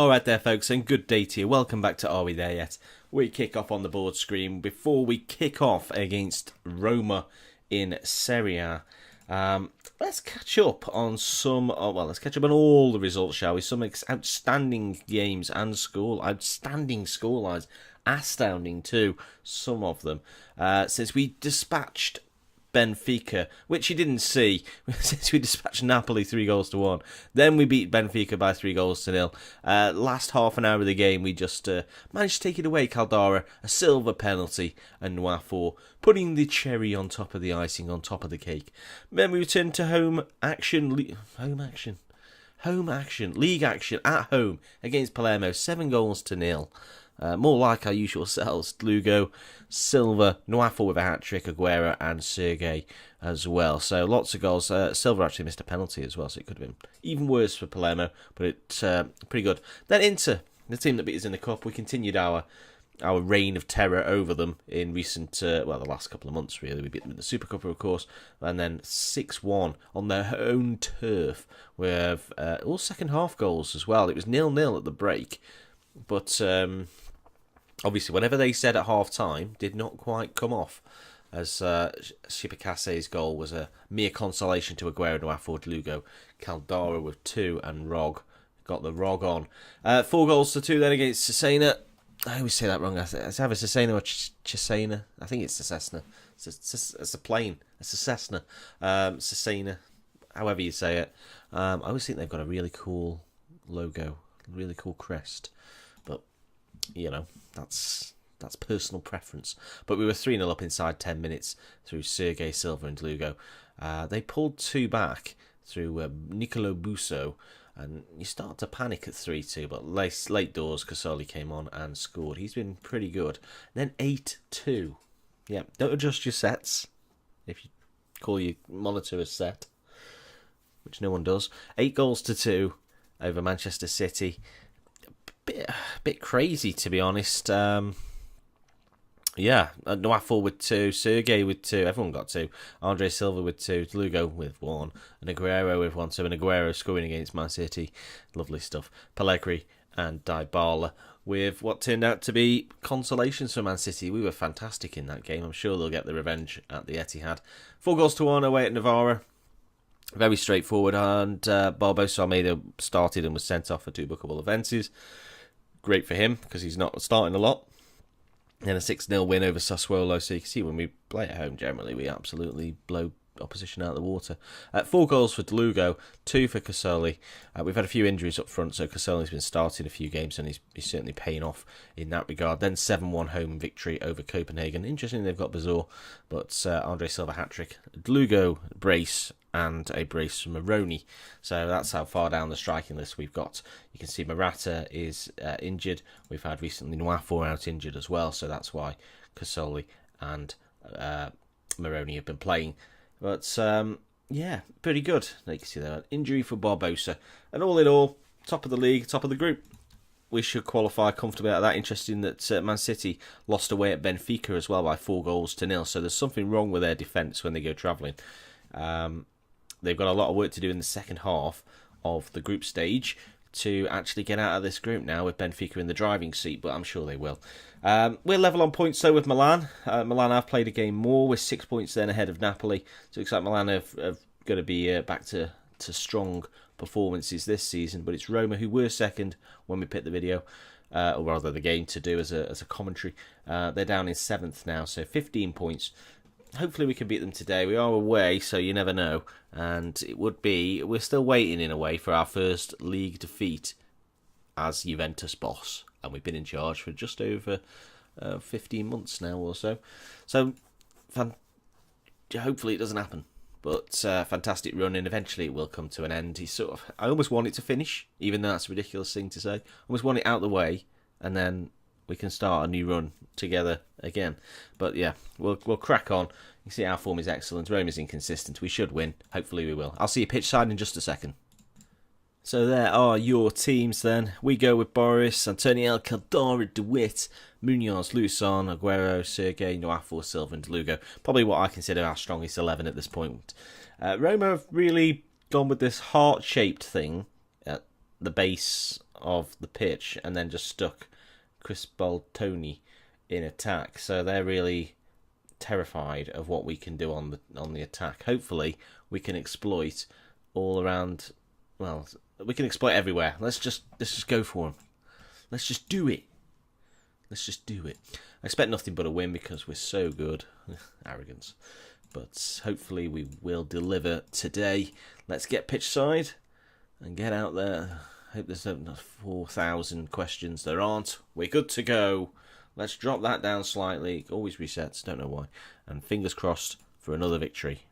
Alright there folks, and good day to you. Welcome back to Are We There Yet? We kick off on the board screen before we kick off against Roma in Serie A. Let's catch up on let's catch up on all the results, shall we? Some outstanding games and outstanding scorelines. Astounding too, some of them. Since we dispatched Benfica, which you didn't see, since we dispatched Napoli 3-1. Then we beat Benfica by 3-0. Last half an hour of the game, we just managed to take it away. Caldara, a silver penalty, and Nwafo putting the cherry on top of the icing, on top of the cake. Then we returned to league action at home against Palermo, 7-0. More like our usual selves. Lugo, Silva, Nwafo with a hat-trick, Aguero and Sergei as well. So lots of goals. Silva actually missed a penalty as well, so it could have been even worse for Palermo, but it's pretty good. Then Inter, the team that beat us in the Cup, we continued our reign of terror over them in recent, the last couple of months really. We beat them in the Super Cup, of course, and then 6-1 on their own turf with all second half goals as well. It was 0-0 at the break, but obviously, whatever they said at half-time did not quite come off, as Shibakase's goal was a mere consolation to Aguero, Nwafo, Lugo, Caldara with 2, and Rog got the Rog on. 4-2 then against Cesena. I always say that wrong. It's either Cesena or Cesena. I think it's Cesena. It's a plane. It's a Cessna. Cesena, however you say it. I always think they've got a really cool logo, really cool crest. But, you know, that's personal preference. But we were 3-0 up inside 10 minutes through Sergei, Silva and Lugo. They pulled 2 back through Nicolo Busso, and you start to panic at 3-2, but late doors, Casoli came on and scored. He's been pretty good. And then 8-2. Yeah, don't adjust your sets if you call your monitor a set, which no one does. 8-2 over Manchester City. Bit crazy, to be honest. Nwafo with 2, Sergei with 2, everyone got 2, Andre Silva with 2, Lugo with 1, and Aguero with 1, so an Aguero scoring against Man City. Lovely stuff. Pellegrini and Dybala with what turned out to be consolations for Man City. We were fantastic in that game. I'm sure they'll get the revenge at the Etihad. 4-1 away at Novara. Very straightforward, and Barbosa Almeida started and was sent off for 2 bookable offences. Great for him, because he's not starting a lot. And a 6-0 win over Sassuolo, so you can see when we play at home, generally, we absolutely blow opposition out of the water. 4 goals for Lugo, 2 for Casoli. We've had a few injuries up front, so Casoli's been starting a few games, and he's certainly paying off in that regard. Then 7-1 home victory over Copenhagen. Interesting, they've got Bazor, but Andre Silva hat-trick. Lugo brace, and a brace from Moroni. So that's how far down the striking list we've got. You can see Morata is injured. We've had recently Nwafo out injured as well, so that's why Casoli and Moroni have been playing. But pretty good. You can see there, injury for Barbosa. And all in all, top of the league, top of the group. We should qualify comfortably out of that. Interesting that Man City lost away at Benfica as well by 4-0. So there's something wrong with their defence when they go travelling. They've got a lot of work to do in the second half of the group stage to actually get out of this group now with Benfica in the driving seat, but I'm sure they will. We're level on points though with Milan. Milan have played a game more with 6 points then ahead of Napoli. So it looks like Milan are going to be back to strong performances this season, but it's Roma who were second when we picked the video, or rather the game to do as a commentary. They're down in 7th now, so 15 points. Hopefully we can beat them today. We are away, so you never know. And we're still waiting in a way for our first league defeat as Juventus boss. And we've been in charge for just over 15 months now or so. So hopefully it doesn't happen. But fantastic run, and eventually it will come to an end. I almost want it to finish, even though that's a ridiculous thing to say. I almost want it out of the way, and then we can start a new run together again. But yeah, we'll crack on. You see our form is excellent. Rome is inconsistent. We should win. Hopefully we will. I'll see you pitch side in just a second. So there are your teams then. We go with Boris, Antoniel, Caldara, DeWitt, Munoz, Luson, Aguero, Sergei, Nwafo, Silva and Lugo. Probably what I consider our strongest 11 at this point. Roma have really gone with this heart-shaped thing at the base of the pitch and then just stuck Chris Baltoni in attack. So they're really terrified of what we can do on the attack. Hopefully we can exploit all around. Well, we can exploit everywhere. Let's just go for them. Let's just do it. I expect nothing but a win because we're so good. Arrogance. But hopefully we will deliver today. Let's get pitch side and get out there. Hope there's not 4,000 questions. There aren't. We're good to go. Let's drop that down slightly. Always resets, don't know why. And fingers crossed for another victory.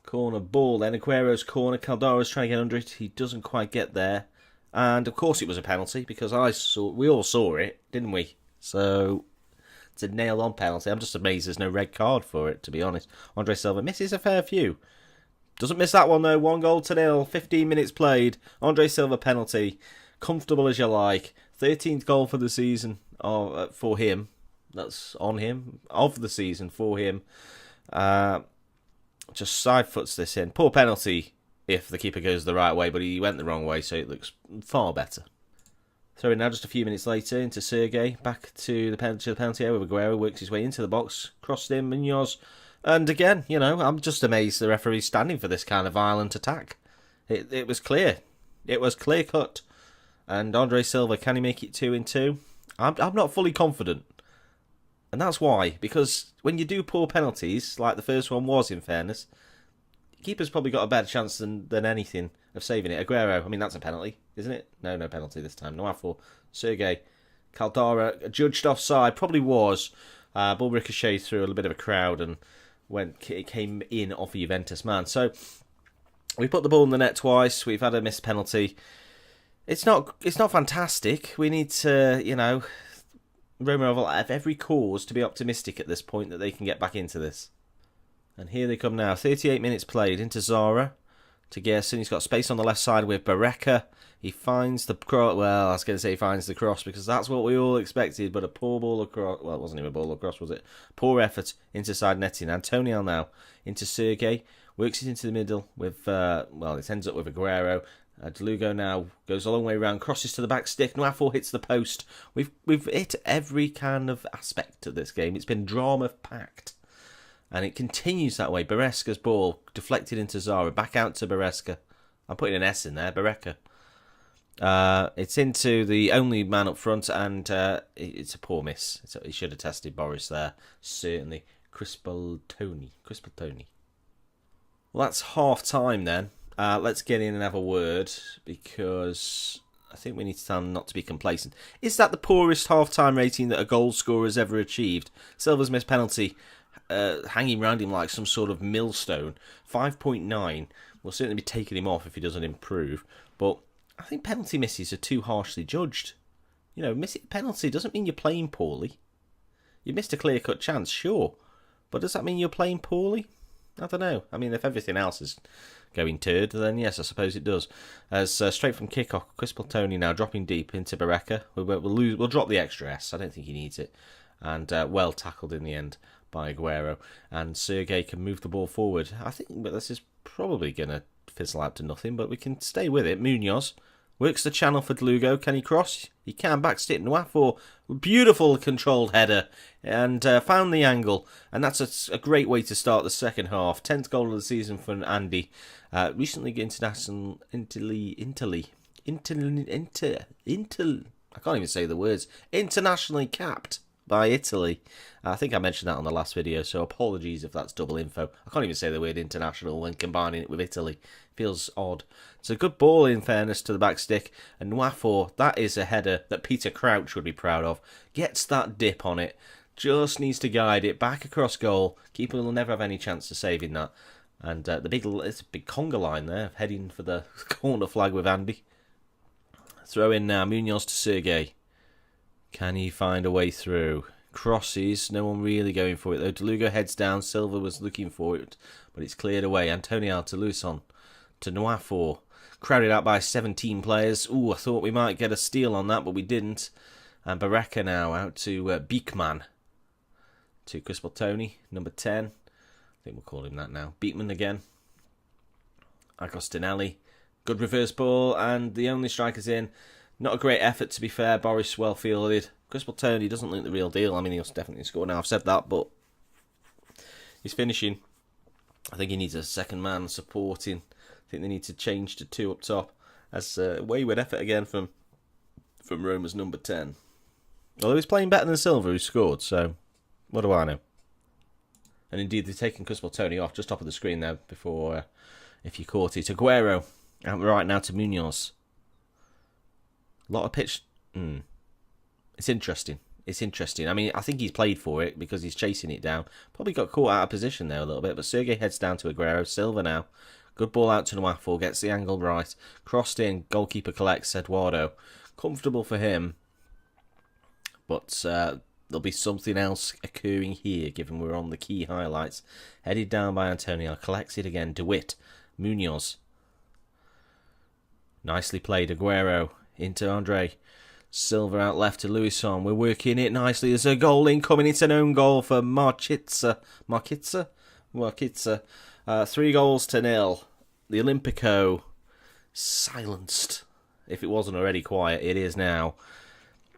Corner ball, then Aguero's corner. Caldara's trying to get under it. He doesn't quite get there. And of course it was a penalty because we all saw it, didn't we? So it's a nailed-on penalty. I'm just amazed there's no red card for it, to be honest. Andre Silva misses a fair few. Doesn't miss that one, though. 1-0, 15 minutes played. Andre Silva penalty. Comfortable as you like. 13th goal for the season for him. That's on him. Of the season for him. Just side foots this in. Poor penalty if the keeper goes the right way, but he went the wrong way, so it looks far better. Throw in now just a few minutes later into Sergei. Back to the penalty area with Aguero. Works his way into the box. Crossed in, Munoz. And again, I'm just amazed the referee's standing for this kind of violent attack. It was clear. It was clear cut. And Andre Silva, can he make it 2-2? I'm not fully confident. And that's why. Because when you do poor penalties, like the first one was in fairness, keeper's probably got a better chance than anything of saving it. Aguero, that's a penalty, isn't it? No penalty this time. No for Sergei. Caldara, judged offside, probably was. Ball ricocheted through a little bit of a crowd and it came in off a Juventus man. So we put the ball in the net twice. We've had a missed penalty. It's not fantastic. We need to, Roma have every cause to be optimistic at this point that they can get back into this. And here they come now. 38 minutes played into Zara to Gerson. He's got space on the left side with Barreca. He finds the cross. Well, I was going to say he finds the cross because that's what we all expected. But a poor ball across. Well, it wasn't even a ball across, was it? Poor effort into side netting. Antonio now into Sergei. Works it into the middle with. It ends up with Aguero. DeLugo now goes a long way around. Crosses to the back stick. Nwafo hits the post. We've hit every kind of aspect of this game. It's been drama packed. And it continues that way. Baresca's ball deflected into Zara. Back out to Baresca. I'm putting an S in there. Barreca. It's into the only man up front. And it's a poor miss. He should have tested Boris there. Certainly. Crispaltoni. Well, that's half time then. Let's get in and have a word. Because I think we need to tell them not to be complacent. Is that the poorest half-time rating that a goal scorer has ever achieved? Silva's missed penalty. Hanging around him like some sort of millstone. 5.9 will certainly be taking him off if he doesn't improve. But I think penalty misses are too harshly judged. Missing a penalty doesn't mean you're playing poorly. You missed a clear-cut chance, sure. But does that mean you're playing poorly? I don't know. If everything else is going turd, then yes, I suppose it does. As straight from kickoff, Crispaltoni now dropping deep into Barreca. We'll drop the extra S. I don't think he needs it. And well tackled in the end by Aguero, and Sergei can move the ball forward. I think this is probably going to fizzle out to nothing, but we can stay with it. Munoz works the channel for DeLugo. Can he cross? He can. Backstick Nwafo. Beautiful controlled header, and found the angle, and that's a great way to start the second half. 10th goal of the season for Andy. Recently international I can't even say the words. Internationally capped by Italy. I think I mentioned that on the last video, so apologies if that's double info. I can't even say the word international when combining it with Italy. Feels odd. It's a good ball in fairness to the back stick, and Nwafo, that is a header that Peter Crouch would be proud of. Gets that dip on it, just needs to guide it back across goal. Keeper will never have any chance of saving that. And it's a big conga line there, heading for the corner flag with Andy. Throw in now, Munoz to Sergei. Can he find a way through? Crosses, no one really going for it though. DeLugo heads down, Silva was looking for it, but it's cleared away. Antonio to Luison, to Nwafo. Crowded out by 17 players. Ooh, I thought we might get a steal on that, but we didn't. And Barreca now out to Beekman. To Crispaltoni, number 10. I think we'll call him that now. Beekman again. Agostinelli. Good reverse ball, and the only strikers in. Not a great effort, to be fair. Boris well fielded. Chris Tony doesn't look the real deal. I mean, he'll definitely score now. I've said that, but he's finishing. I think he needs a second man supporting. I think they need to change to 2 up top. That's a wayward effort again from Roma's number 10. Although he's playing better than Silva, who scored, so what do I know? And indeed, they've taken Chris Tony off just top of the screen there before, if you caught it. Aguero out right now to Munoz. A lot of pitch. It's interesting. It's interesting. I mean, I think he's played for it because he's chasing it down. Probably got caught out of position there a little bit, but Sergei heads down to Aguero. Silva now. Good ball out to Nwafo. Gets the angle right. Crossed in. Goalkeeper collects Eduardo. Comfortable for him. But there'll be something else occurring here, given we're on the key highlights. Headed down by Antonio. Collects it again. DeWitt. Munoz. Nicely played. Aguero into Andre. Silva out left to Luison. We're working it nicely. There's a goal incoming. It's an own goal for Marchitsa. 3-0. The Olympico silenced. If it wasn't already quiet, it is now.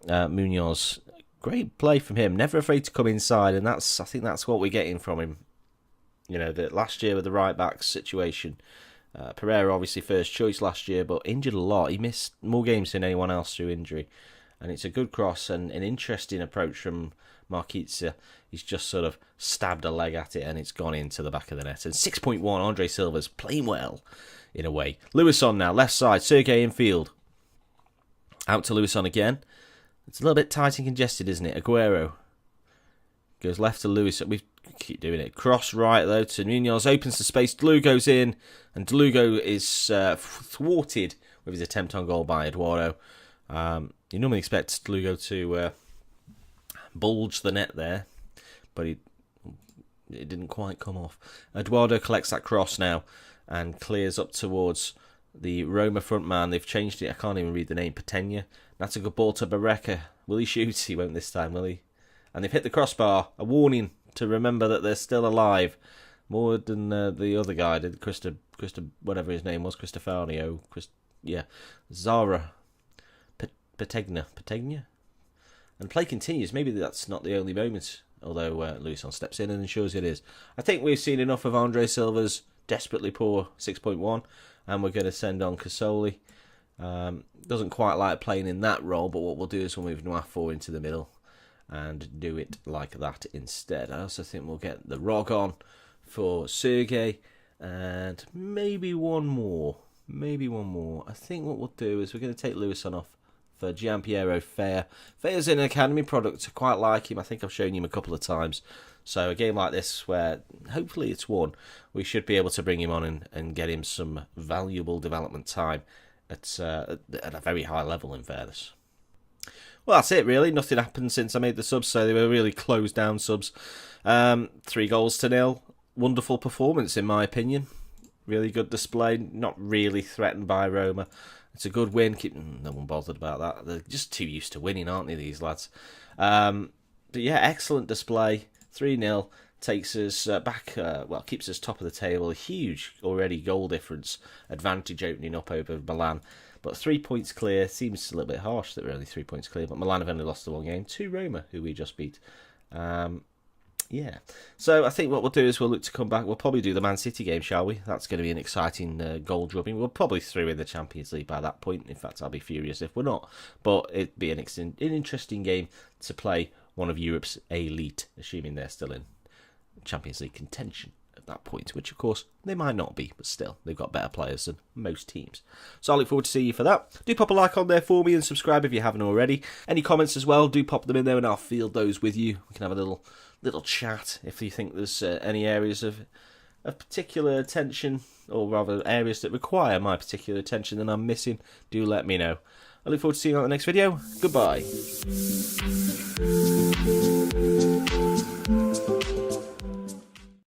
Munoz. Great play from him. Never afraid to come inside, and I think that's what we're getting from him. You know, the last year with the right back situation. Pereira obviously first choice last year, but injured a lot. He missed more games than anyone else through injury. And it's a good cross and an interesting approach from Marquinhos. He's just sort of stabbed a leg at it and it's gone into the back of the net. And 6.1, Andre Silva's playing well in a way. Luison now, left side, Sergei infield. Out to Luison again. It's a little bit tight and congested, isn't it? Aguero goes left to Luison. We keep doing it. Cross right, though, to Munoz. Opens the space. Delu goes in. And Delu is thwarted with his attempt on goal by Eduardo. You normally expect Delu to bulge the net there. But it didn't quite come off. Eduardo collects that cross now. And clears up towards the Roma front man. They've changed it. I can't even read the name. Patenya. That's a good ball to Barreca. Will he shoot? He won't this time, will he? And they've hit the crossbar. A warning to remember that they're still alive. More than the other guy did. Christa, whatever his name was. Cristofanio. Zara. Pategna. And play continues. Maybe that's not the only moment. Although Luison steps in and ensures it is. I think we've seen enough of Andre Silva's desperately poor 6.1. And we're going to send on Casoli. Doesn't quite like playing in that role, but what we'll do is we'll move Nwafo into the middle and do it like that instead. I also think we'll get the Rog on for Sergei and maybe one more. I think what we'll do is we're going to take Luison off for Gianpiero Fair. Fair's an academy product. I quite like him. I think I've shown him a couple of times. So a game like this where hopefully it's won, we should be able to bring him on and get him some valuable development time at a very high level, in fairness. Well, that's it, really. Nothing happened since I made the subs, so they were really closed down subs. 3-0. Wonderful performance, in my opinion. Really good display. Not really threatened by Roma. It's a good win. No one bothered about that. They're just too used to winning, aren't they, these lads? But yeah, excellent display. 3-0. Takes us back, keeps us top of the table. A huge already goal difference advantage opening up over Milan. But 3 points clear. Seems a little bit harsh that we're only 3 points clear. But Milan have only lost the one game to Roma, who we just beat. Yeah. So I think what we'll do is we'll look to come back. We'll probably do the Man City game, shall we? That's going to be an exciting goal drubbing. We'll probably throw in the Champions League by that point. In fact, I'll be furious if we're not. But it'd be an interesting game to play one of Europe's elite, assuming they're still in Champions League contention at that point, which of course they might not be, but still they've got better players than most teams. So I look forward to seeing you for that. Do pop a like on there for me and subscribe if you haven't already. Any comments as well, do pop them in there and I'll field those with you. We can have a little chat if you think there's any areas of particular attention, or rather areas that require my particular attention that I'm missing. Do let me know. I look forward to seeing you on the next video. Goodbye.